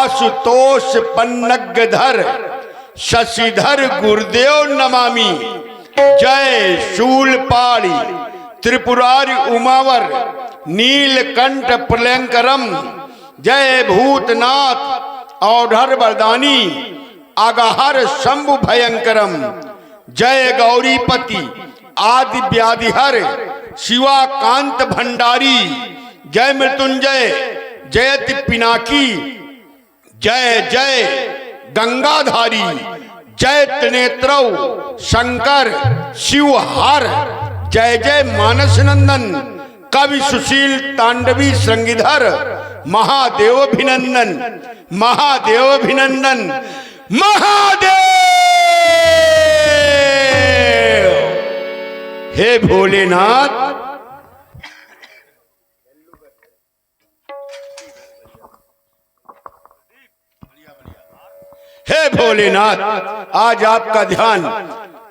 आशुतोष पन्नगधर शशिधर गुरुदेव नमामि। जय शूलपाणि त्रिपुरारि उमावर नीलकंठ प्रलयंकरम। जय भूतनाथ औढ़र वरदानी आगाहर शंभु भयंकरम। जय गौरीपति आदि व्याधिहर शिवा कांत भंडारी। जय मृत्युंजय जयति पिनाकी। जय जय गंगाधारी। जय त्रिनेत्रौ शंकर शिवहार। जय जय मानस नंदन कवि सुशील तांडवी श्रृंगिधर। महादेव अभिनंदन महादेव अभिनंदन महादेव। हे भोलेनाथ हे भोलेनाथ, आज आपका ध्यान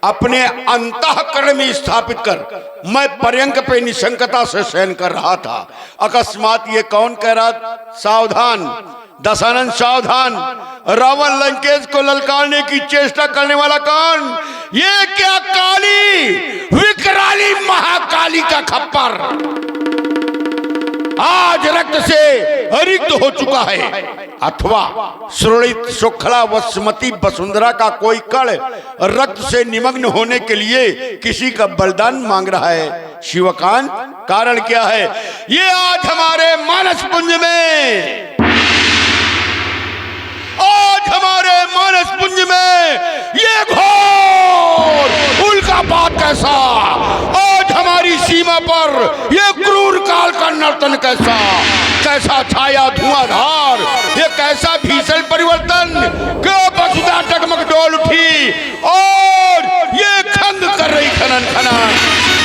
अपने अंतःकरण में स्थापित कर मैं पर्यंक पे निशंकता से शयन कर रहा था। अकस्मात ये कौन कह रहा, सावधान दशानन सावधान, रावण लंकेश को ललकारने की चेष्टा करने वाला कौन? ये क्या काली विकराली महाकाली का खप्पर आज रक्त से रिक्त हो चुका है, अथवा सुरलित सुखला वसुमती वसुंधरा का कोई कण रक्त से निमग्न होने के लिए किसी का बलिदान मांग रहा है। शिवकांत, कारण क्या है? ये आज हमारे मानस पुंज में, आज हमारे मानस पुंज में ये घोर उल्कापात कैसा, आज हमारी सीमा पर ये क्रूर काल का नर्तन कैसा, कैसा छाया धुआंधार, ये कैसा भीषण परिवर्तन, क्यों वसुधा टगमग डोल उठी और ये खंग कर रही खनन खनन।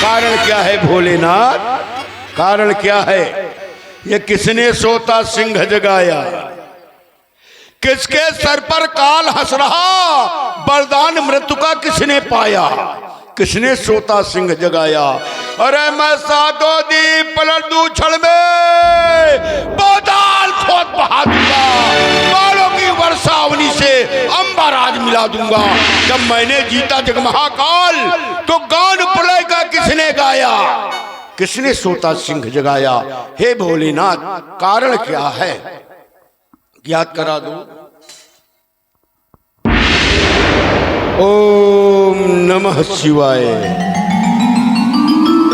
कारण क्या है भोलेनाथ? कारण क्या है? ये किसने सोता सिंह जगाया, किसके सर पर काल हंस रहा, वरदान मृत्यु का किसने पाया, किसने सोता सिंह जगाया। अरे मैं सातों दीप पलट दूं छड़ में, पाताल खोद बहा दूंगा, बालों की वर्षावनी से अंबराज मिला दूंगा। जब मैंने जीता जग महाकाल तो गान प्रलय का किसने गाया, किसने सोता सिंह जगाया। हे भोलेनाथ, कारण क्या है? याद करा दो। ओम नमः शिवाय,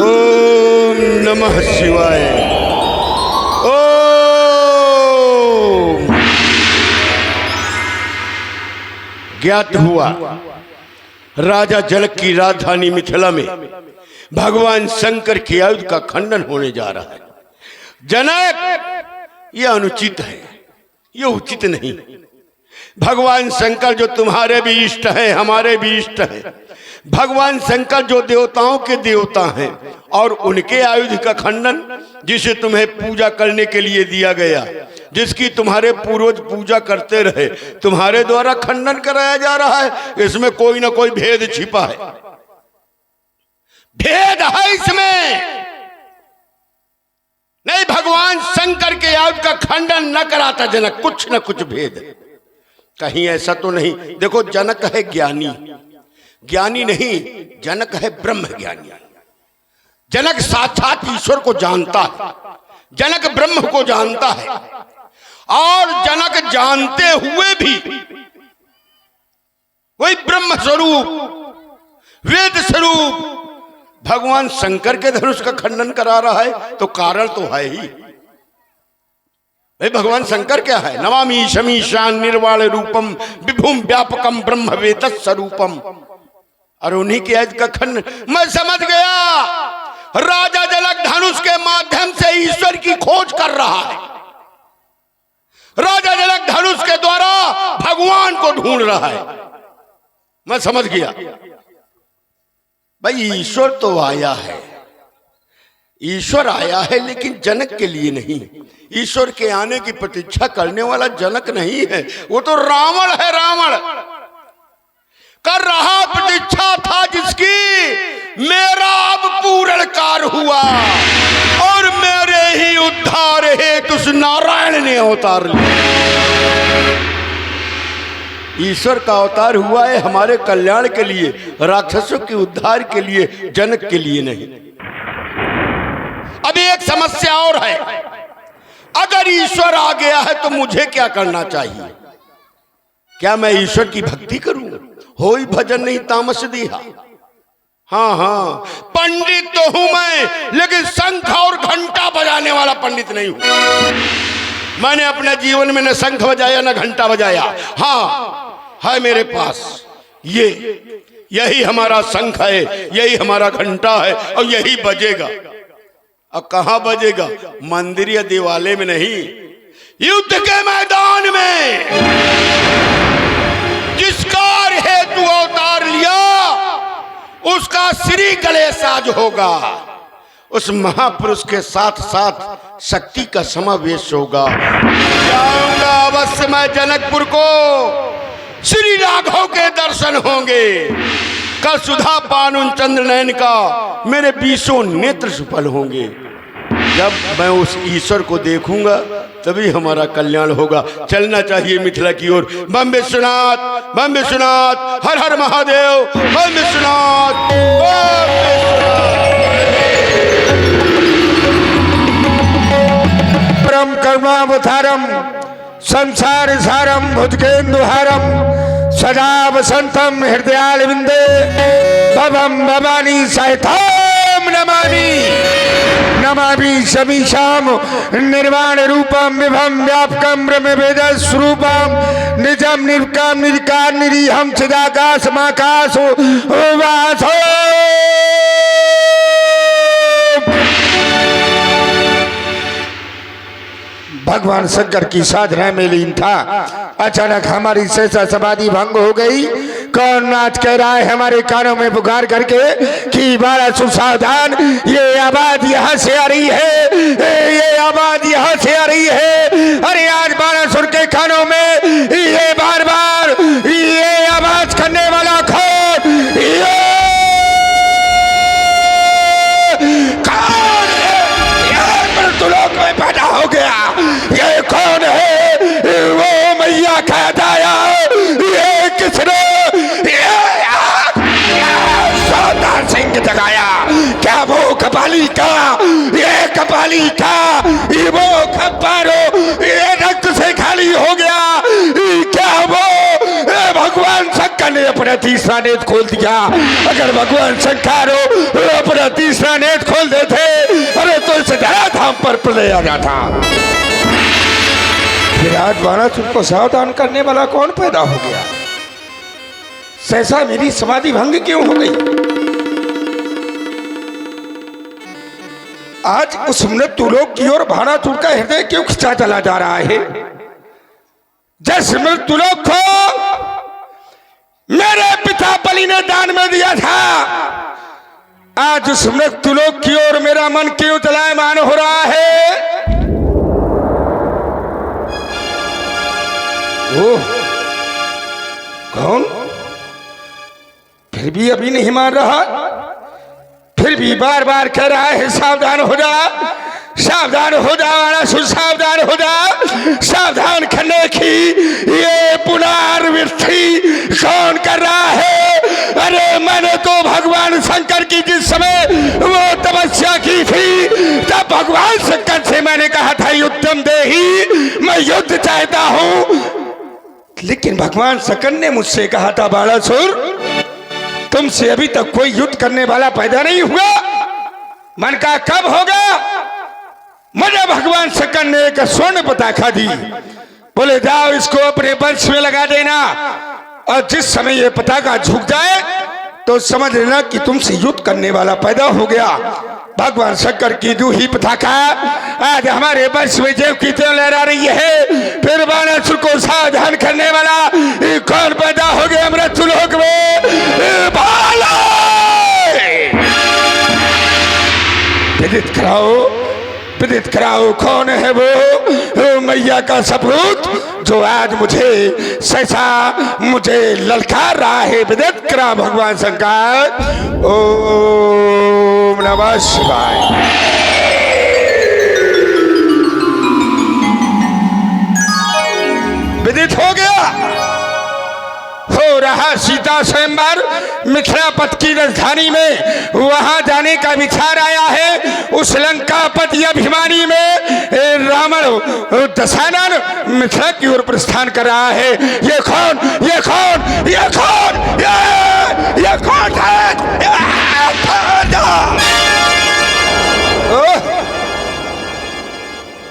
ओम नमः शिवाय, ओम। ज्ञात हुआ राजा जनक की राजधानी मिथिला में भगवान शंकर की आयुध का खंडन होने जा रहा है। जनक, यह अनुचित है, ये उचित नहीं। भगवान शंकर जो तुम्हारे भी इष्ट हैं, हमारे भी इष्ट हैं, भगवान शंकर जो देवताओं के देवता हैं, और उनके आयुध का खंडन जिसे तुम्हें पूजा करने के लिए दिया गया, जिसकी तुम्हारे पूर्वज पूजा करते रहे, तुम्हारे द्वारा खंडन कराया जा रहा है। इसमें कोई ना कोई भेद छिपा है, भेद है इसमें। नहीं, भगवान शंकर के आयुध का खंडन न कराता जनक, कुछ न कुछ भेद है। कहीं ऐसा तो नहीं? देखो, जनक है ज्ञानी, ज्ञानी नहीं, जनक है ब्रह्म ज्ञानी। जनक साक्षात ईश्वर को जानता है, जनक ब्रह्म को जानता है, और जनक जानते हुए भी वही ब्रह्म स्वरूप वेद स्वरूप भगवान शंकर के धनुष का खंडन करा रहा है, तो कारण तो है ही। भगवान शंकर क्या है? नमामि शमीशान निर्वाण रूपम विभुम व्यापकम ब्रह्म वेद स्वरूपम। और उन्हीं के आयुध का खंडन मैं समझ गया। राजा जनक धनुष के माध्यम से ईश्वर की खोज कर रहा है, राजा जनक धनुष के द्वारा भगवान को ढूंढ रहा है। मैं समझ गया भाई, ईश्वर तो आया है, ईश्वर आया है, लेकिन जनक के लिए नहीं। ईश्वर के आने की प्रतीक्षा करने वाला जनक नहीं है, वो तो रावण है। रावण कर रहा प्रतीक्षा था जिसकी मेरा अब पूर्ण कार हुआ, और मेरे ही उद्धार हेतु नारायण ने अवतार लिया। ईश्वर का अवतार हुआ है हमारे कल्याण के लिए, राक्षसों के उद्धार के लिए, जनक के लिए नहीं। अभी एक समस्या और है, अगर ईश्वर आ गया है तो मुझे क्या करना चाहिए? क्या मैं ईश्वर की भक्ति करूं? होई भजन नहीं तामस दिया। हाँ हाँ, पंडित तो हूं मैं, लेकिन शंख और घंटा बजाने वाला पंडित नहीं हूं। मैंने अपने जीवन में न शंख बजाया न घंटा बजाया। हाँ है मेरे पास यही हमारा शंख है, यही हमारा घंटा है और यही बजेगा। अब कहां बजेगा? मंदिर या दिवाले में नहीं, युद्ध के मैदान में। जिस कार्य हेतु अवतार लिया उसका श्री गले साज होगा। उस महापुरुष के साथ साथ शक्ति का समावेश होगा। जाऊंगा अवश्य मैं जनकपुर को, श्री राघव के दर्शन होंगे। कल सुधा पान उन चंद्र नयन का मेरे 20 नेत्र सुफल होंगे। जब मैं उस ईश्वर को देखूंगा तभी हमारा कल्याण होगा। चलना चाहिए मिथिला की ओर। बम विश्वनाथ, बम विश्वनाथ, हर हर महादेव, बम विश्वनाथ, बम परम करुणावतारम संसार सारम भुजगेन्दुहारम सदा वसंतम हृदयारविंदे भवम भवानी सहिताम नमामि नमामि समीशाम निर्वाण रूपम विभम व्यापकम ब्रह्म वेद स्वरूपम निजम निर्विकार निर्विकार निरीहम चिदाकाश माकाश वासो। भगवान शंकर की साधना में लीन था। अचानक हमारी सहसा समाधि भंग हो गई। कौन नाच कह रहा है हमारे कानों में पुकार करके कि बड़ा सुसावधान, ये आवाज यहाँ से आ रही है, ये आवाज यहाँ से आ रही है। अरे आज बाणासुर के कानों में ये बार बार ये आवाज करने वाला कौन? ये कौन है? ये मृत्युलोक में पैदा हो गया। ये कौन है? वो मैया कहता है। ये किसने सिंह जगाया? क्या वो कपाली का? ये कपाली का, ये वो खब्बारो, ये रक्त से खाली हो गया। क्या वो भगवान शंकर ने अपना तीसरा नेत्र खोल दिया? अगर भगवान शंकर अपना तीसरा नेत्र खोल देते, अरे तो इस धराधाम पर प्रलय आ जाता। फिर आज बाणासुर को सावधान करने वाला कौन पैदा हो गया? सहसा मेरी समाधि भंग क्यों हो गई? आज उस मृत्युलोक की ओर बाणासुर का हृदय क्यों खिंचा चला जा रहा है? जिस मृत्युलोक को मेरे पिता बलि ने दान में दिया था, आज उस मृत्युलोक की ओर मेरा मन क्यों चलायमान हो रहा है? वो कौन? फिर भी अभी नहीं मान रहा, फिर भी बार बार कह रहा है सावधान हो जा, सावधान हो जा बाणासुर, सावधान हो जा। सावधान करने की ये पुनरावृत्ति कौन कर रहा है? अरे मैंने तो भगवान शंकर की जिस समय वो तपस्या की थी, तब भगवान शंकर से मैंने कहा था युद्धम देहि, मैं युद्ध चाहता हूं। लेकिन भगवान शंकर ने मुझसे कहा था बाणासुर तुमसे अभी तक कोई युद्ध करने वाला पैदा नहीं हुआ। मन का कब होगा? मुझे भगवान शंकर ने एक स्वर्ण पताका दी, बोले जाओ इसको अपने वंश में लगा देना, और जिस समय ये पताका झुक जाए तो समझ लेना कि तुमसे युद्ध करने वाला पैदा हो गया। भगवान शंकर की दूही पताका आज हमारे वंश में जेब की तरह लहरा रही है। फिर बाणासुर को सावधान करने वाला कौन पैदा हो गया मृत्युलोक में? विदित कराओ, विदित कराओ कौन है वो मैया का सपूत जो आज मुझे सहसा मुझे ललकार रहा है? विदित करा भगवान शंकर। ओम नमः शिवाय। विदित हो गया। हो रहा सीता स्वयंवर मिथिला पथ की राजधानी में, वहां जाने का विचार आया है। उस लंकापति अभिमानी में रावण दशानन मिथिला की ओर प्रस्थान कर रहा है। ये कौन, ये कौन, ये कौन, ये कौन है?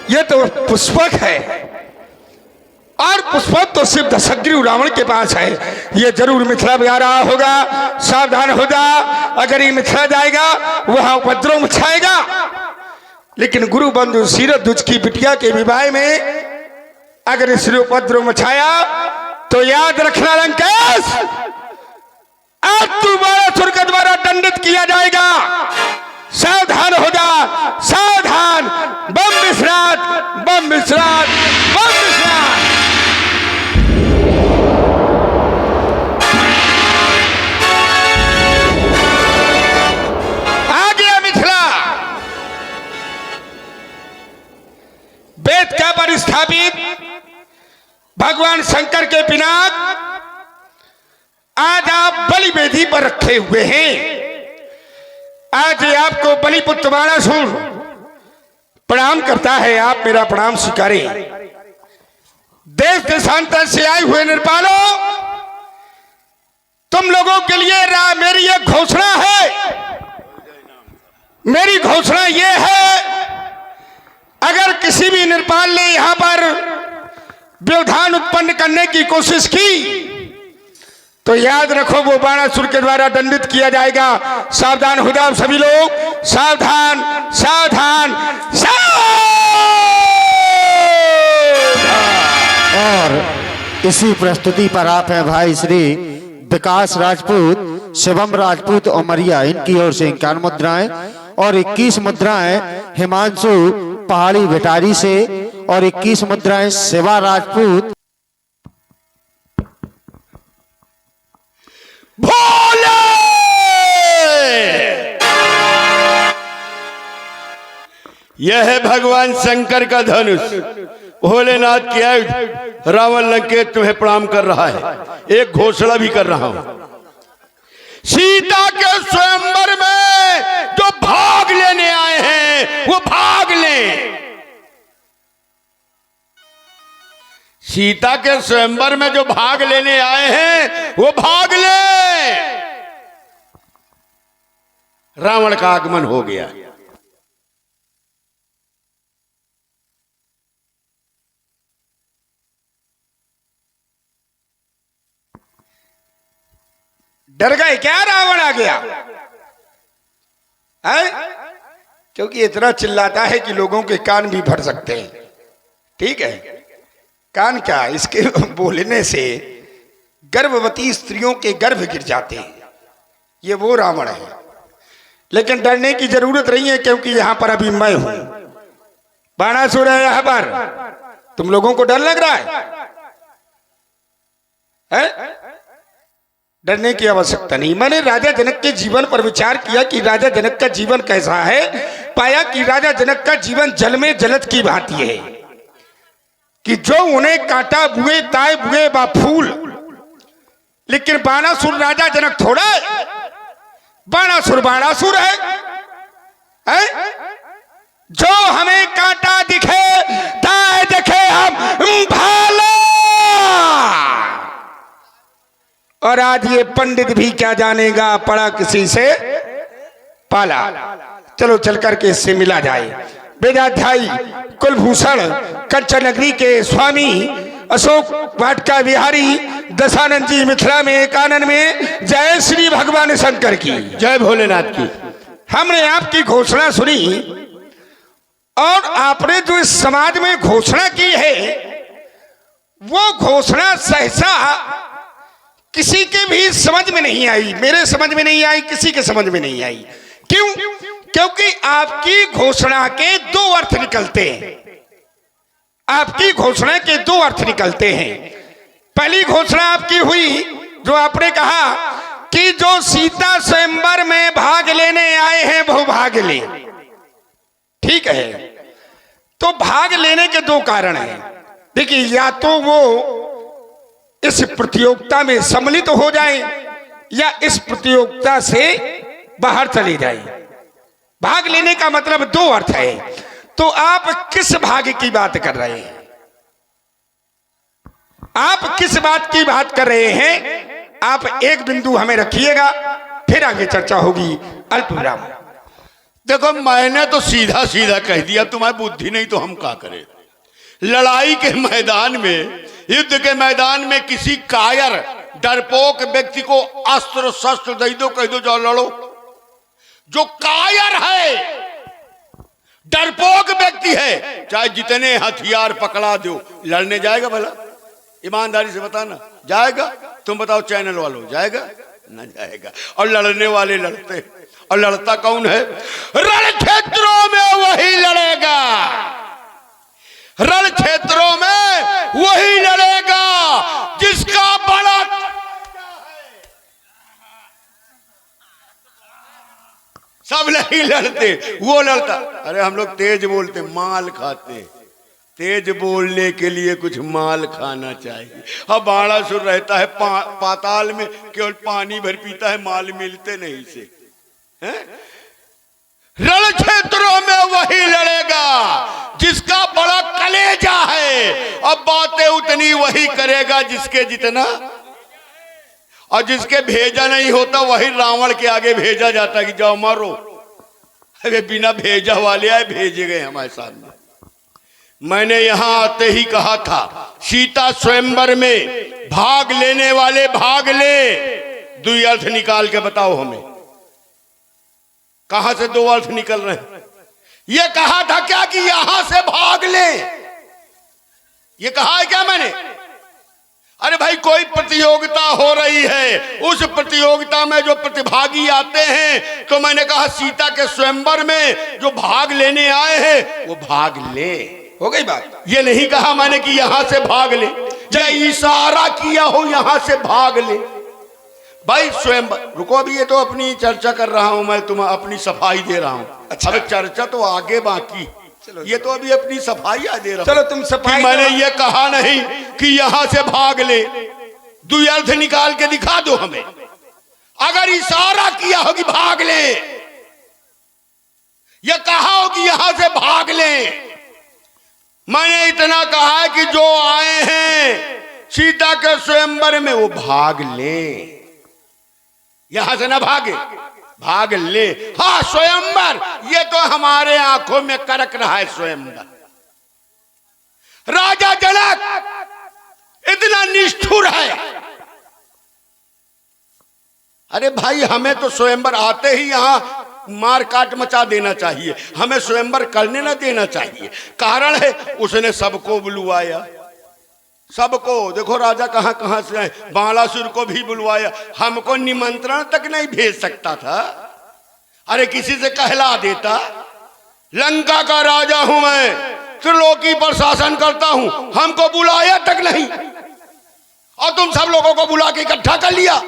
ये तो पुष्पक है, और पुष्पक तो सिर्फ दशग्रीव रावण के पास है। ये जरूर मिथिला में आ रहा होगा, सावधान हो जा। अगर ये मिथिला जाएगा वहां उपद्रव मचाएगा। लेकिन गुरु बंधु सीरध्वज की बिटिया के विवाह में अगर इसने उपद्रव मचाया तो याद रखना लंकेश, आज तू बाणासुर के द्वारा दंडित किया जाएगा। सावधान हो जा, सावधान। बम विश्रात, बम विश्रात, बम विश्रात। आ गया मिथिला, वेद का परिस्थापित भगवान शंकर के पिनाक आज आप बलि वेदी पर रखे हुए हैं। आज आपको बलिपुत्र बाणासुर प्रणाम करता है, आप मेरा प्रणाम स्वीकारें। देश देशांतर से आए हुए नृपालों, तुम लोगों के लिए मेरी एक घोषणा है। मेरी घोषणा यह है, अगर किसी भी नृपाल ने यहां पर व्यवधान उत्पन्न करने की कोशिश की तो याद रखो वो बाणासुर के द्वारा दंडित किया जाएगा। सावधान हो जाओ सभी लोग, सावधान, सावधान, और इसी प्रस्तुति पर आप हैं भाई श्री विकास राजपूत, शिवम राजपूत और मरिया, इनकी ओर से 51 मुद्राएं और 21 मुद्राएं हिमांशु पहाड़ी भिटारी से और 21 मुद्राएं शिवा राजपूत। भोले यह है भगवान शंकर का धनुष, भोलेनाथ की आयुध। रावण लंकेश तुम्हें प्रणाम कर रहा है। एक घोषणा भी कर रहा हूं, सीता के स्वयंवर में जो भाग लेने आए हैं वो भाग लें। सीता के स्वयंवर में जो भाग लेने आए हैं वो भाग ले। रावण का आगमन हो गया। डर गए क्या? रावण आ गया है? क्योंकि इतना चिल्लाता है कि लोगों के कान भी भर सकते हैं। ठीक है, कान क्या, इसके बोलने से गर्भवती स्त्रियों के गर्भ गिर जाते हैं। ये वो रावण है। लेकिन डरने की जरूरत नहीं है, क्योंकि यहां पर अभी मैं हूं, बाणासुर है यहां पर। तुम लोगों को डर लग रहा है? डरने की आवश्यकता नहीं। मैंने राजा जनक के जीवन पर विचार किया कि राजा जनक का जीवन कैसा है। पाया कि राजा जनक का जीवन जल में जलद की भांति है, कि जो उन्हें काटा बुए ताए बुए बा फूल। लेकिन बाणासुर राजा जनक थोड़ा है। बाणासुर बाणासुर है? जो हमें काटा दिखे ताए दिखे हम भाला। और आज ये पंडित भी क्या जानेगा, पड़ा किसी से पाला। चलो चल करके इससे मिला जाए। वेदाध्यायी कुलभूषण कंचन नगरी के स्वामी अशोक वाटिका विहारी दशानंद जी मिथिला में कानन में। जय श्री भगवान शंकर की, जय भोलेनाथ की। हमने आपकी घोषणा सुनी, और आपने जो इस समाज में घोषणा की है वो घोषणा सहसा किसी के भी समझ में नहीं आई। मेरे समझ में नहीं आई, किसी के समझ में नहीं आई। क्यों? क्योंकि आपकी घोषणा के दो अर्थ निकलते हैं। आपकी घोषणा के दो अर्थ निकलते हैं। पहली घोषणा आपकी हुई जो आपने कहा कि जो सीता स्वयंवर में भाग लेने आए हैं वो भाग ले। ठीक है, तो भाग लेने के दो कारण हैं। देखिए, या तो वो इस प्रतियोगिता में सम्मिलित हो जाएं या इस प्रतियोगिता से बाहर चले जाएं। भाग लेने का मतलब दो अर्थ है। तो आप किस भाग की बात कर रहे हैं? आप किस बात की बात कर रहे हैं? आप एक बिंदु हमें रखिएगा, फिर आगे चर्चा होगी। अल्प विराम। देखो, मैंने तो सीधा सीधा कह दिया, तुम्हारी बुद्धि नहीं तो हम क्या करें। लड़ाई के मैदान में, युद्ध के मैदान में किसी कायर डरपोक व्यक्ति को अस्त्र शस्त्र दे दो, कह दो जाओ लड़ो। जो कायर है, डरपोक व्यक्ति है, चाहे जितने हथियार पकड़ा दो, लड़ने जाएगा भला? ईमानदारी से बताना, जाएगा? तुम बताओ चैनल वालों, जाएगा? ना जाएगा। और लड़ने वाले लड़ते, और लड़ता कौन है? रण क्षेत्रों में वही लड़ेगा, रण क्षेत्रों में वही लड़ेगा जिसका बड़ा सब नहीं लड़ते, वो लड़ता। अरे हम लोग तेज बोलते, माल खाते। तेज बोलने के लिए कुछ माल खाना चाहिए। अब बाणासुर रहता है पाताल में, केवल पानी भर पीता है, माल मिलते नहीं से। रण क्षेत्रों में वही लड़ेगा जिसका बड़ा कलेजा है। अब बातें उतनी वही करेगा जिसके जितना, और जिसके भेजा नहीं होता वही रावण के आगे भेजा जाता कि जाओ मारो। अरे बिना भेजा वाले आए, भेजे गए हमारे सामने। मैंने यहां आते ही कहा था, सीता स्वयंवर में भाग लेने वाले भाग ले। दो अर्थ निकाल के बताओ हमें, कहां से दो अर्थ निकल रहे हैं? ये कहा था क्या कि यहां से भाग ले? ये कहा है क्या मैंने? अरे भाई, कोई प्रतियोगिता हो रही है, उस प्रतियोगिता में जो प्रतिभागी आते हैं, तो मैंने कहा सीता के स्वयंवर में जो भाग लेने आए हैं वो भाग ले। हो गई बात। ये नहीं कहा मैंने कि यहां से भाग ले, या इशारा किया हो यहां से भाग ले। भाई स्वयंवर, रुको, अभी ये तो अपनी चर्चा कर रहा हूं मैं, तुम्हें अपनी सफाई दे रहा हूं। अच्छा, अब चर्चा तो आगे बाकी, ये तो अभी अपनी सफाई दे रहा हूं। चलो तुम सफाई। मैंने ये कहा नहीं कि यहां से भाग ले। दो अर्थ निकाल के दिखा दो हमें। अगर इशारा किया हो कि भाग ले, ये कहा हो कि यहां से भाग ले, मैंने इतना कहा है कि जो आए हैं सीता के स्वयंवर में वो भाग ले, यहां से ना भागे, भाग ले। हाँ, स्वयंवर, ये तो हमारे आंखों में करक रहा है स्वयंवर। राजा जनक इतना निष्ठुर है। अरे भाई, हमें तो स्वयंवर आते ही यहां मार काट मचा देना चाहिए, हमें स्वयंवर करने ना देना चाहिए। कारण है उसने सबको बुलवाया, सबको। देखो राजा कहां कहां से आए, बाणासुर को भी बुलवाया, हमको निमंत्रण तक नहीं भेज सकता था। अरे किसी से कहला देता, लंका का राजा हूं मैं, त्रिलोकी पर शासन करता हूं, हमको बुलाया तक नहीं, और तुम सब लोगों को बुला के इकट्ठा कर लिया।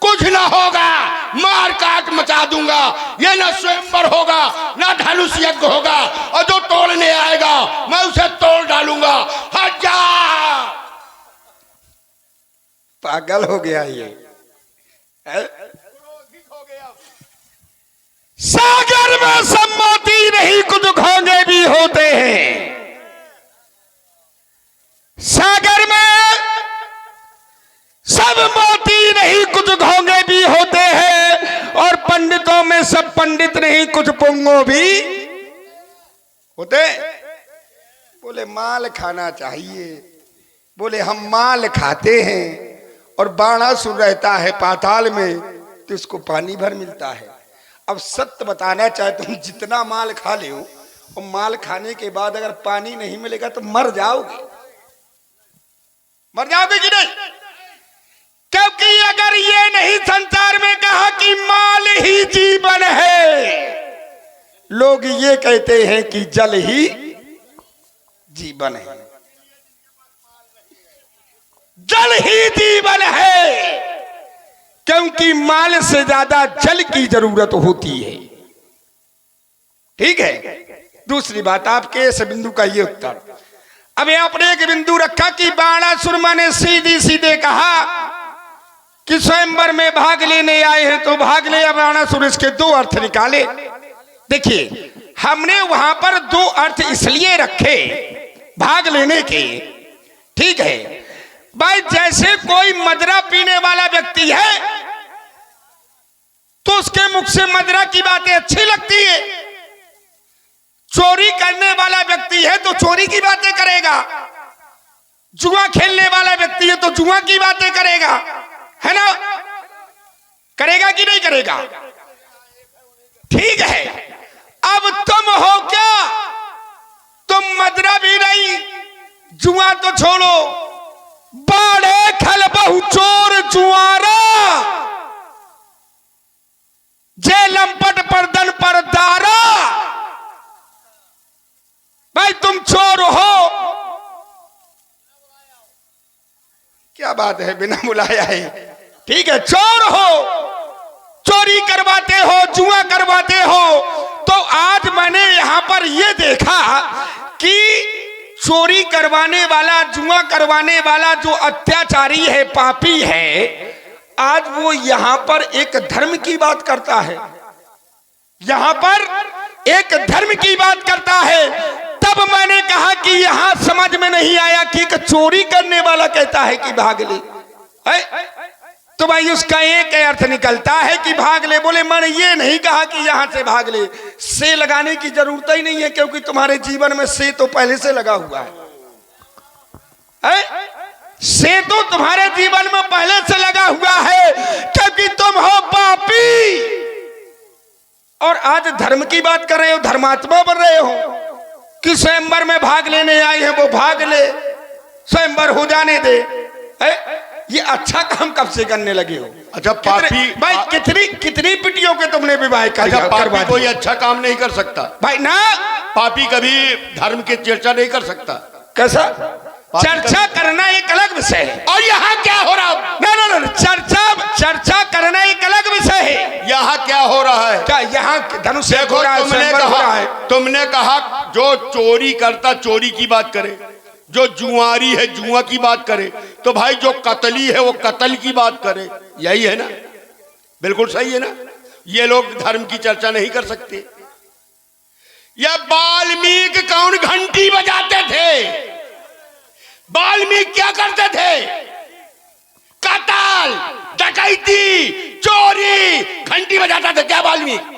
कुछ ना होगा, मार काट मचा दूंगा। ये ना स्वयंवर होगा, ना धनुष यज्ञ होगा, और जो तोड़ने आएगा मैं उसे तोड़ डालूंगा। हट जा। पागल हो गया ये। सागर में सब मोती नहीं, कुछ घोंगे भी होते हैं। सागर में सब मोती नहीं, कुछ घोंगे भी होते हैं। और पंडितों में सब पंडित नहीं, कुछ पुंगो भी होते। बोले माल खाना चाहिए, बोले हम माल खाते हैं। और बाणासुर रहता है पाताल में, तो उसको पानी भर मिलता है। अब सत्य बताना चाहे, तुम जितना माल खा ले, और माल खाने के बाद अगर पानी नहीं मिलेगा तो मर जाओगे। मर जाओगे कि नहीं? क्योंकि अगर ये नहीं संसार में कहा कि माल ही जीवन है, लोग ये कहते हैं कि जल ही जीवन है। जल ही जीवन है, क्योंकि माल से ज्यादा जल की जरूरत होती है। ठीक है। दूसरी बात, आपके इस बिंदु का ये उत्तर। अब आपने एक बिंदु रखा कि बाणासुर माने सीधी सीधे कि स्वयंवर में भाग लेने आए हैं तो भाग ले। अब रावणासुर इसके दो अर्थ निकाले। देखिए, हमने वहां पर दो अर्थ इसलिए रखे भाग लेने के, ठीक है भाई। जैसे कोई मदरा पीने वाला व्यक्ति है तो उसके मुख से मदरा की बातें अच्छी लगती है। चोरी करने वाला व्यक्ति है तो चोरी की बातें करेगा, जुआ खेलने वाला व्यक्ति है तो जुआ की बातें करेगा, है ना? करेगा कि नहीं करेगा? ठीक है। अब तुम हो क्या? तुम मदरा भी नहीं, जुआ तो छोड़ो, बाड़े खल बहु चोर जुआरा, जे लंपट पर्दन पर दारा। भाई तुम चोर हो। क्या बात है, बिना बुलाया है, ठीक है। चोर हो, चोरी करवाते हो, जुआ करवाते हो। तो आज मैंने यहां पर यह देखा कि चोरी करवाने वाला, जुआ करवाने वाला जो अत्याचारी है, पापी है, आज वो यहां पर एक धर्म की बात करता है, यहां पर एक धर्म की बात करता है। तब मैंने कहा कि यहां समझ में नहीं आया कि एक चोरी करने वाला कहता है कि भाग ले। तो भाई उसका एक अर्थ निकलता है कि भाग ले। बोले मैंने ये नहीं कहा कि यहां से भाग ले, से लगाने की जरूरत ही नहीं है, क्योंकि तुम्हारे जीवन में से तो पहले से लगा हुआ है। से तो तुम्हारे जीवन में पहले से लगा हुआ है, क्योंकि तुम हो पापी और आज धर्म की बात कर रहे हो, धर्मात्मा बन रहे हो कि स्वयंवर में भाग लेने आए हैं वो भाग ले, स्वयंवर हो जाने दे। ये अच्छा काम कब से करने लगे हो? अच्छा पापी भाई कितनी पिटियों के तुमने विवाह पापी कोई अच्छा काम नहीं कर सकता भाई ना। पापी कभी धर्म की चर्चा नहीं कर सकता। कैसा? चर्चा करना एक अलग विषय है। और यहाँ क्या हो रहा है? ना, चर्चा करना एक अलग विषय है। यहाँ क्या हो रहा है? क्या यहाँ धनुष देखो, तुमने कहा जो चोरी करता चोरी की बात करे, जो जुआरी है जुआ की बात करे, तो भाई जो कतली है वो कत्ल की बात करे। यही है ना? बिल्कुल सही है ना? ये लोग धर्म की चर्चा नहीं कर सकते। या वाल्मीकि कौन घंटी बजाते थे? वाल्मीकि क्या करते थे? कत्ल, डकैती, चोरी, घंटी बजाता था क्या वाल्मीकि?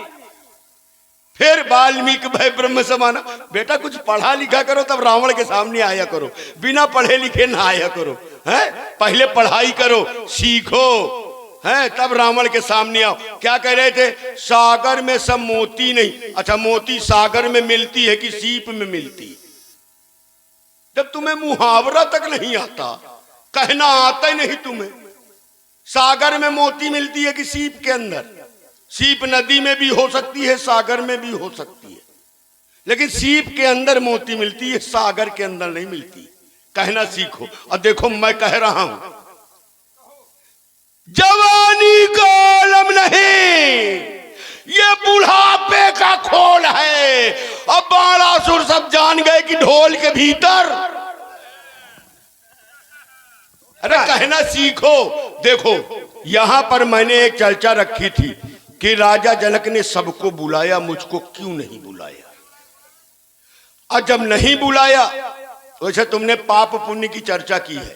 फिर वाल्मीकि भाई ब्रह्म समाना। बेटा कुछ पढ़ा लिखा करो तब रावण के सामने आया करो, बिना पढ़े लिखे ना आया करो। हैं? पहले पढ़ाई करो, सीखो, हैं? तब रावण के सामने आओ। क्या कह रहे थे? सागर में सब मोती नहीं। अच्छा, मोती सागर में मिलती है कि सीप में मिलती? जब तुम्हें मुहावरा तक नहीं आता, कहना आता ही नहीं तुम्हें, सागर में मोती मिलती है कि सीप के अंदर? सीप नदी में भी हो सकती है, सागर में भी हो सकती है, लेकिन सीप के अंदर मोती मिलती है, सागर के अंदर नहीं मिलती। कहना सीखो। और देखो मैं कह रहा हूं, जवानी का आलम नहीं, ये बुढ़ापे का खोल है। अब बाणासुर सब जान गए कि ढोल के भीतर। अरे कहना सीखो। देखो यहां पर मैंने एक चर्चा रखी थी कि राजा जनक ने सबको बुलाया, मुझको क्यों नहीं बुलाया? और जब नहीं बुलाया, वैसे तुमने पाप पुण्य की चर्चा की है,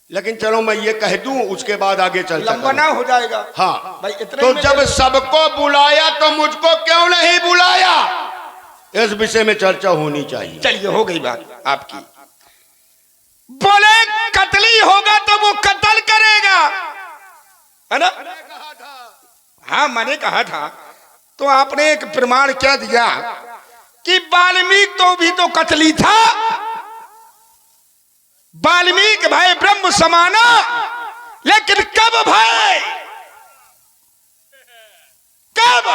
लेकिन चलो मैं ये कह दूं, उसके बाद आगे चलता लंबा ना हो जाएगा। हाँ भाई इतने तो जब सबको बुलाया तो मुझको क्यों नहीं बुलाया? इस विषय में चर्चा होनी चाहिए। चलिए, हो गई बात आपकी। बोले कत्ली होगा तो वो कत्ल करेगा, है ना? हाँ मैंने कहा था। तो आपने एक प्रमाण क्या दिया कि वाल्मीकि तो भी तो कत्ली था। वाल्मीकि भाई ब्रह्म समाना, लेकिन कब भाई? कब?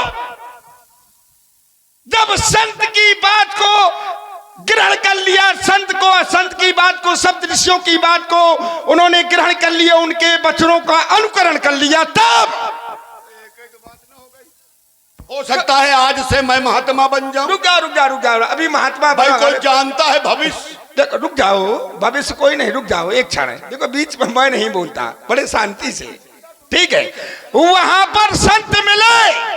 जब संत की बात को ग्रहण कर लिया, संत को, संत की बात को, सप्त ऋषियों की बात को उन्होंने ग्रहण कर लिया, उनके वचनों का अनुकरण कर लिया, तब हो सकता है आज से मैं महात्मा बन जाऊं। रुक जा, अभी महात्मा भाई कोई जानता है भविष्य? देखो रुक जाओ, भविष्य कोई नहीं, रुक जाओ एक क्षण। देखो बीच में मैं नहीं बोलता, बड़े शांति से, ठीक है। वहां पर संत मिले।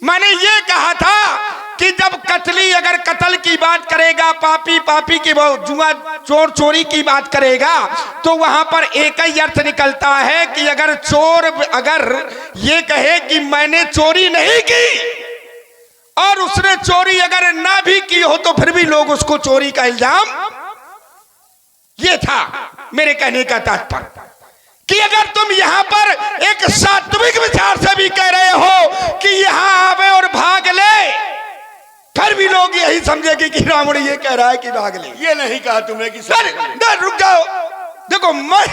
मैंने ये कहा था कि जब कतली अगर कत्ल की बात करेगा, पापी पापी की, वो जुआ चोर चोरी की बात करेगा, तो वहां पर एक ही अर्थ निकलता है कि अगर चोर अगर ये कहे कि मैंने चोरी नहीं की और उसने चोरी अगर ना भी की हो तो फिर भी लोग उसको चोरी का इल्जाम, ये था मेरे कहने का तात्पर्य। कि अगर तुम यहां पर एक सात्विक विचार से भी कह रहे हो कि यहां आवे और भाग ले, फिर भी लोग यही समझेंगे कि रावण ये कह रहा है कि भाग ले। ये नहीं कहा तुमने कि रुक जाओ, देखो मैं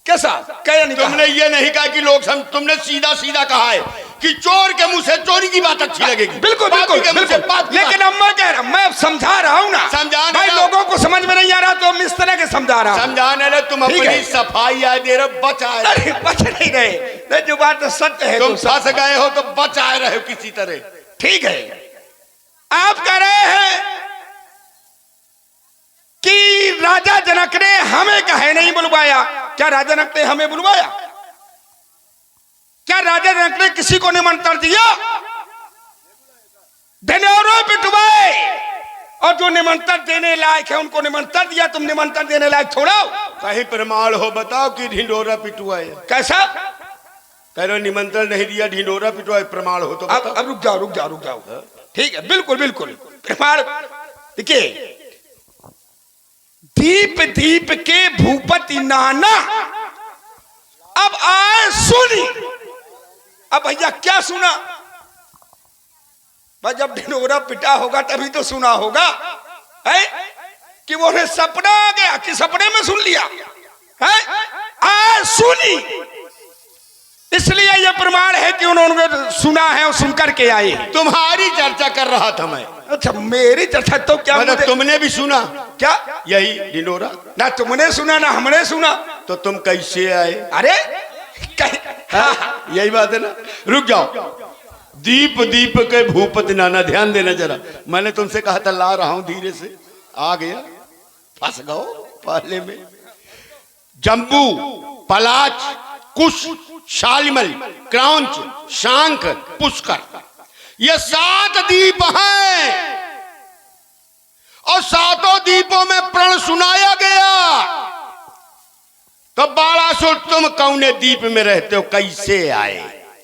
कैसा कह नहीं, तुमने ये नहीं कहा कि लोग तुमने सीधा सीधा कहा है कि चोर के मुंह से चोरी की बात अच्छी लगेगी। बिल्कुल बिल्कुल बिल्कुल, लेकिन अब मैं कह रहा, मैं समझा रहा हूं ना, समझाने भाई लोगों को समझ में नहीं आ रहा तो हम इस तरह के समझा रहा हूं। समझाने ले तुम अपनी सफाई आ दे रहे, बच आए। अरे बच नहीं रहे, जो बात तो सत्य है, तुम फंस गए हो तो बच आए रहे हो किसी तरह। ठीक है, आप कह रहे हैं कि राजा जनक ने हमें कहे नहीं बुलवाया। क्या राजा जनक ने हमें बुलवाया? क्या राजा जनक ने किसी को निमंत्रण दिया? ढिंढोरा पिटवाए और जो निमंत्रण देने लायक है उनको निमंत्रण दिया, तुम निमंत्रण देने लायक थोड़ा हो। कहीं प्रमाण हो बताओ कि ढिंढोरा पिटवाए। कैसा कह रहे निमंत्रण नहीं दिया, ढिंढोरा पिटवाए, प्रमाण हो तो बताओ। अब रुक जाओ रुक जाओ रुक जाओ, ठीक है, बिल्कुल बिल्कुल प्रमाण। देखिए, दीप दीप के भूपति नाना अब आए सुनी। अब भैया क्या सुना? भाई जब ढिंढोरा पिटा होगा तभी तो सुना होगा, है कि वो सपना आ गया कि सपने में सुन लिया है? आए सुनी, इसलिए यह प्रमाण है कि उन्होंने सुना है और सुनकर के आए। तुम्हारी चर्चा कर रहा था मैं। अच्छा, मेरी चर्चा तो क्या मतलब तुमने भी सुना क्या? यही ढिंढोरा ना तुमने सुना ना हमने सुना, तो तुम कैसे आए? अरे यही बात है ना। रुक जाओ, दीप दीप के भूपति नाना, ध्यान देना जरा। मैंने तुमसे कहा था ला रहा हूं धीरे से, आ गया, फंस गओ पहले में। जम्बू, पलाच, कुश, शालिमल, क्रांच, शांख, पुष्कर, ये 7 दीप हैं और 7 दीपों में प्रण सुनाया गया। तो बालासुर तुम कौने दीप में रहते हो, कैसे आए?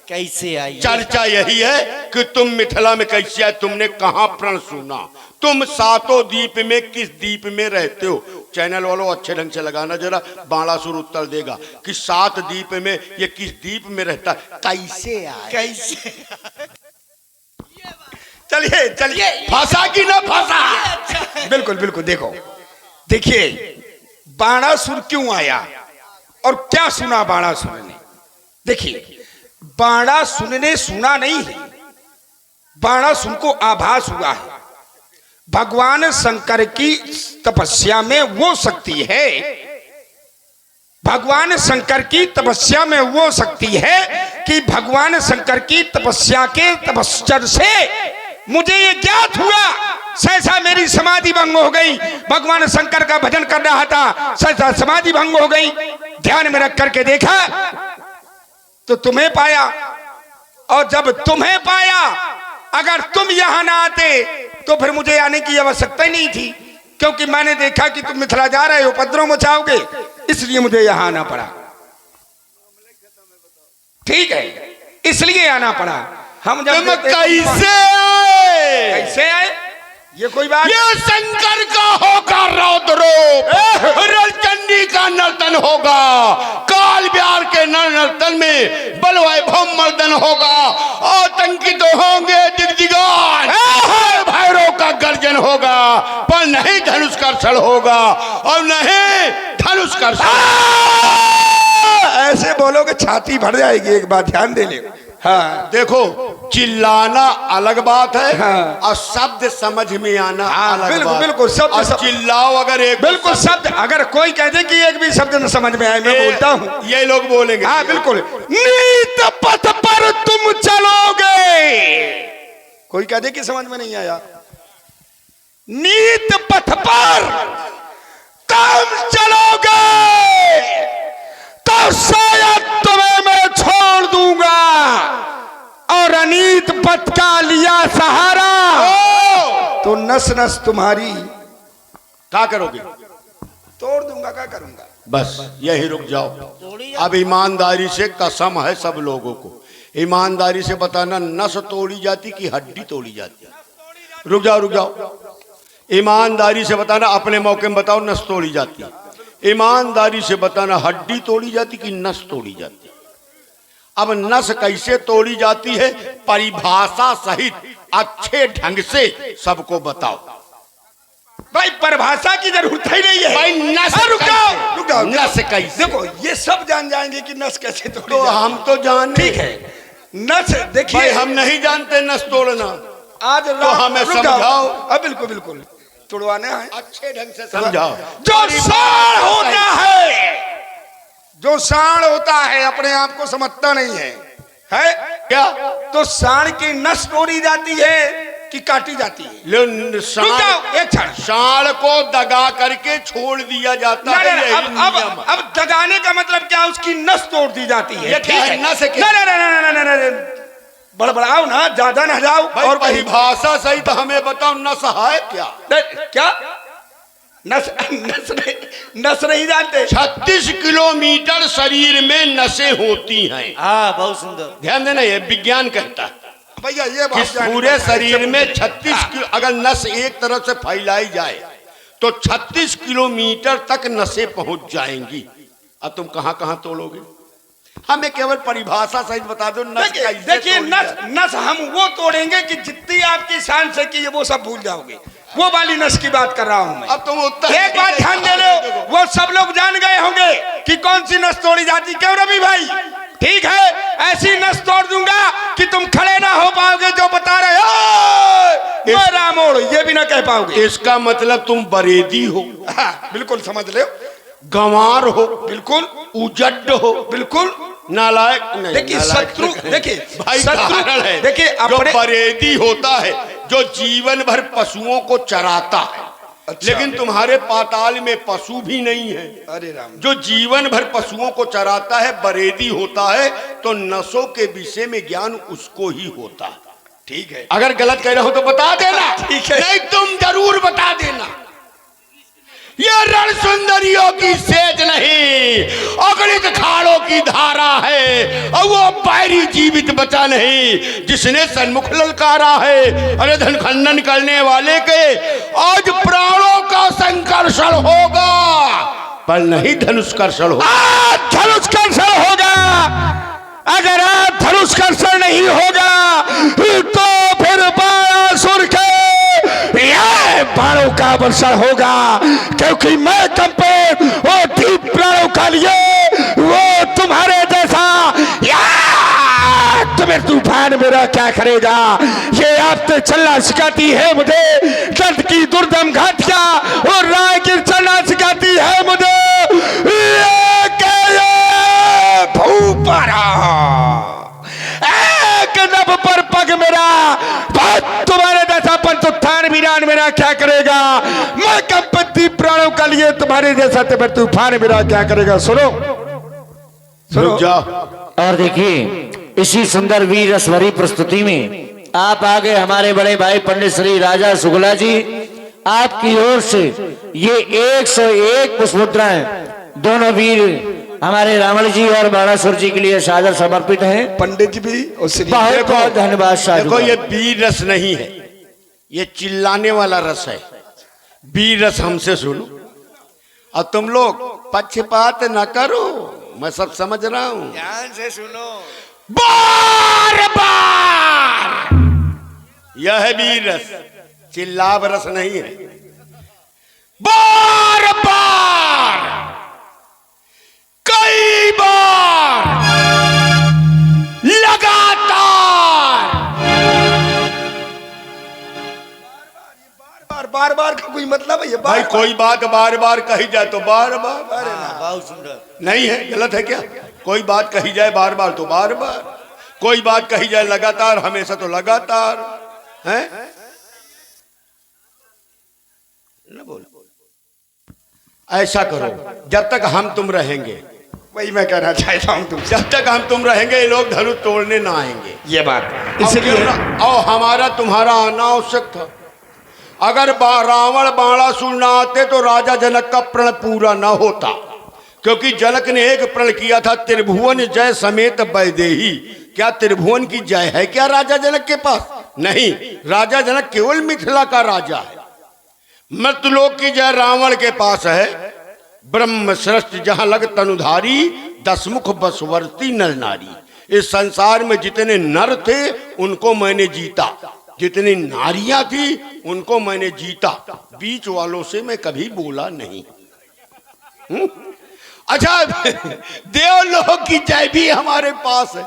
कैसे आई? चर्चा यही है कि तुम मिथिला में कैसे आए, तुमने कहां प्रण सुना, तुम 7 दीप में किस दीप में रहते हो? चैनल वालों अच्छे ढंग से लगाना जरा, बालासुर उत्तर देगा कि 7 दीप में ये किस दीप में रहता, कैसे आए? कैसे? चलिए चलिए, फंसा कि ना फंसा? बिल्कुल बिल्कुल। देखो देखिए, बाणासुर क्यों आया और क्या सुना बाणासुर ने? देखिए, बाणासुर ने सुना नहीं है, बाणासुर को आभास हुआ है। भगवान शंकर की तपस्या में वो शक्ति है, भगवान शंकर की तपस्या में वो शक्ति है कि भगवान शंकर की तपस्या के तपस्या से मुझे ये ज्ञात हुआ, सहसा मेरी समाधि भंग हो गई। भगवान शंकर का भजन कर रहा था, सहसा समाधि भंग हो गई। ध्यान में रख करके देखा तो तुम्हें पाया, और जब तुम्हें पाया, अगर तुम यहां ना आते तो फिर मुझे आने की आवश्यकता ही नहीं थी, क्योंकि मैंने देखा कि तुम मिथिला जा रहे हो, उपद्रव मचाओगे, इसलिए मुझे यहां आना पड़ा। ठीक है, इसलिए आना पड़ा। हम जब कैसे आए? कैसे आए? ये कोई बात? ये शंकर का होगा रौद्रोप, रलचंडी का नर्तन होगा, काल ब्याल के नर्तन में बल वैभव मर्दन होगा, आतंकित होंगे दिग्दिगान, भैरव का गर्जन होगा, पर नहीं धनुष का क्षण होगा और नहीं धनुष का ऐसे बोलोगे छाती भर जाएगी। एक बात ध्यान दे ले। हाँ देखो, चिल्लाना अलग बात है, हाँ। और शब्द समझ में आना अलग बिल्कुल बात। बिल्कुल, शब्द और चिल्लाओ अगर एक बिल्कुल शब्द, अगर कोई कह दे कि एक भी शब्द न समझ में आए, मैं बोलता हूँ, ये लोग बोलेंगे। हाँ बिल्कुल। नीत पथ पर तुम चलोगे, कोई कह दे कि समझ में नहीं आया, नीत पथ पर तुम चलोगे तो शायद तुम्हें मैं छोड़ दूंगा, और अनीत पथ का लिया सहारा तो नस नस तुम्हारी क्या करोगे? तोड़ दूंगा। क्या करूंगा? बस यही रुक जाओ। अब ईमानदारी से कसम है सब लोगों को, ईमानदारी से बताना नस तोड़ी जाती कि हड्डी तोड़ी जाती? रुक जाओ रुक जाओ, ईमानदारी से बताना, अपने मौके में बताओ नस तोड़ी जाती, ईमानदारी से बताना हड्डी तोड़ी जाती कि नस तोड़ी जाती? अब नस कैसे तोड़ी जाती है परिभाषा सहित अच्छे ढंग से सबको बताओ। भाई परिभाषा की जरूरत ही नहीं है भाई नस रुक जाओ नस कैसे? देखो ये सब जान जाएंगे कि नस कैसे तोड़ी तो जाती है। हम तो जान ठीक है, नस भाई, देखिए हम नहीं जानते नस तोड़ना। आज तो हमें रुक जाओ। समझाओ। अब बिल्कुल बिल्कुल तोड़वाने हैं। अच्छे ढंग से समझाओ। जो साण होता है, जो साण होता है अपने आप को समझता नहीं है क्या? तो साण की नस तोड़ी जाती है कि काटी जाती है? ले साण, एक क्षण, साण को दगा करके छोड़ दिया जाता है, यही नियम है। अब दगाने का मतलब क्या? उसकी नस तोड़ दी जाती है। ये क्या है? नस है क्या? नहीं, बड़बड़ाओ ना, ज्यादा ना जाओ। और परिभाषा सही तो हमें बताओ नस है क्या? क्या नस नस नहीं जानते? 36 किलोमीटर शरीर में नसें होती हैं। हाँ, बहुत सुंदर। ध्यान देना, ये विज्ञान कहता है भैया ये कि पूरे शरीर में 36 किलो, अगर नस एक तरफ से फैलाई जाए तो 36 किलोमीटर तक नसें पहुंच जाएंगी। अब तुम कहां कहां तोड़ोगे? हमें केवल परिभाषा सहित बता दो नस कैसे देखिए तोड़ी नस जाए। नस हम वो तोड़ेंगे कि जितनी आपकी शान से की है वो सब भूल जाओगे। वो वाली नस की बात कर रहा हूं मैं। अब तुम उत्तर एक बात ध्यान दे लो, वो सब लोग जान गए होंगे कि कौन सी नस तोड़ी जाती। क्यों रवि भाई? ठीक है, ऐसी नस तोड़ दूंगा कि तुम खड़े ना हो पाओगे, जो बता रहे हो मेरा मोड़ ये भी ना कह पाओगे। इसका मतलब तुम बरेदी हो, बिल्कुल समझ लो, गंवार हो, बिल्कुल उजड्ड हो, बिल्कुल नालायक नहीं। देखिए नालायक शत्रु, नहीं। देखिए भाई शत्रु कारण है, देखिए जो अपने बरेदी होता है जो जीवन भर पशुओं को चराता है। अच्छा। लेकिन तुम्हारे पाताल में पशु भी नहीं है। अरे राम, जो जीवन भर पशुओं को चराता है बरेदी होता है, तो नसों के विषय में ज्ञान उसको ही होता है। ठीक है, अगर गलत कह रहे हो तो बता देना, ठीक है। नहीं तुम जरूर बता देना। ये रण सुंदरियों की सेज नहीं, अगणित खाड़ों की धारा है, और वो बैरी जीवित बचा नहीं जिसने सन्मुख ललकारा है। अरे धन खंडन करने वाले के आज प्राणों का संकर्षण होगा, पर नहीं धनुष्कर्षण होगा। धनुष्कर्षण होगा। अगर आप धनुष्कर्षण नहीं होगा तो फिर बाणासुर के ये बाणों का वर्षण होगा, क्योंकि मैं कंपे वो दीप प्राणों का लिए वो तुम्हारे जैसा तुम्हें तूफान मेरा क्या करेगा। ये आपसे चलना सिखाती है मुझे दर्द की दुर्दम घाटियां, और राय की चलना सिखाती है मुझे भूपारा। एक नभ पर पग मेरा, तुम्हारे जैसा पंचोत्थान वीरान मेरा क्या करेगा। मैं कंपति प्राणों का लिए तुम्हारे जैसा तूफान मेरा क्या करेगा। सुनो सुनो और देखिए इसी सुंदर वीर रसभरी प्रस्तुति में आप आगे हमारे बड़े भाई पंडित श्री राजा शुक्ला जी, आपकी ओर से ये 101 पुष्पमुद्राएं दोनों वीर हमारे रावण जी और बाणासुर जी के लिए सादर समर्पित हैं। पंडित जी भी बहुत बहुत धन्यवाद। देखो ये वीर रस नहीं है, ये चिल्लाने वाला रस है। वीर रस हमसे सुनो, और तुम लोग पक्षपात न करो, मैं सब समझ रहा हूं। ध्यान से सुनो। बार बार यह है वीर रस, चिल्लाव रस नहीं है। बार बार, कई बार, लगातार। बार बार का कोई मतलब है? ये भाई कोई बात बार बार कही जाए तो बार बार, बहुत सुंदर नहीं है, गलत है क्या? कोई बात कही जाए बार बार तो बार बार, कोई बात कही जाए लगातार हमेशा तो लगातार है। न बोल। ऐसा करो, जब तक हम तुम रहेंगे, वही मैं कहना चाहता हूँ तुमसे, जब तक हम तुम रहेंगे ये लोग धनुष तोड़ने ना आएंगे। ये बात इसलिए और हमारा तुम्हारा आना आवश्यक था। अगर रावण बाणासुर ना आते तो राजा जनक का प्रण पूरा ना होता, क्योंकि जनक ने एक प्रण किया था, त्रिभुवन जय समेत वैदेही। क्या त्रिभुवन की जय है क्या राजा जनक के पास? नहीं, राजा जनक केवल मिथिला का राजा है। मृतलोक की जय रावण के पास है। ब्रह्म श्रेष्ठ जहां लग तनुधारी, दसमुख बसवर्ती नर नारी। इस संसार में जितने नर थे उनको मैंने जीता, जितनी नारियां थी उनको मैंने जीता, बीच वालों से मैं कभी बोला नहीं। अच्छा, देवलोक की जय भी हमारे पास है।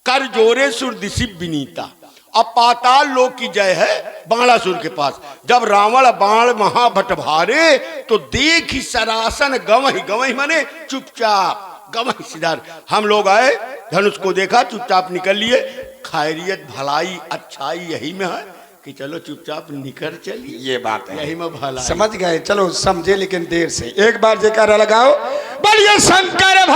कर जोरे सुर दिशि विनीता। अब पाताल लोक की जय है बाणासुर के पास। जब रावण बाण महाभट भारे तो देख ही सरासन गवही, गवही माने चुपचाप, गवही सिधार। हम लोग आए, धनुष को देखा, चुपचाप निकल लिए। खैरियत भलाई अच्छाई यही में है कि चलो चुपचाप निकल चलिए। ये बात है, यही में भलाई। समझ गए? चलो समझे, लेकिन देर से। एक बार जयकारा लगाओ, बोलिए शंकर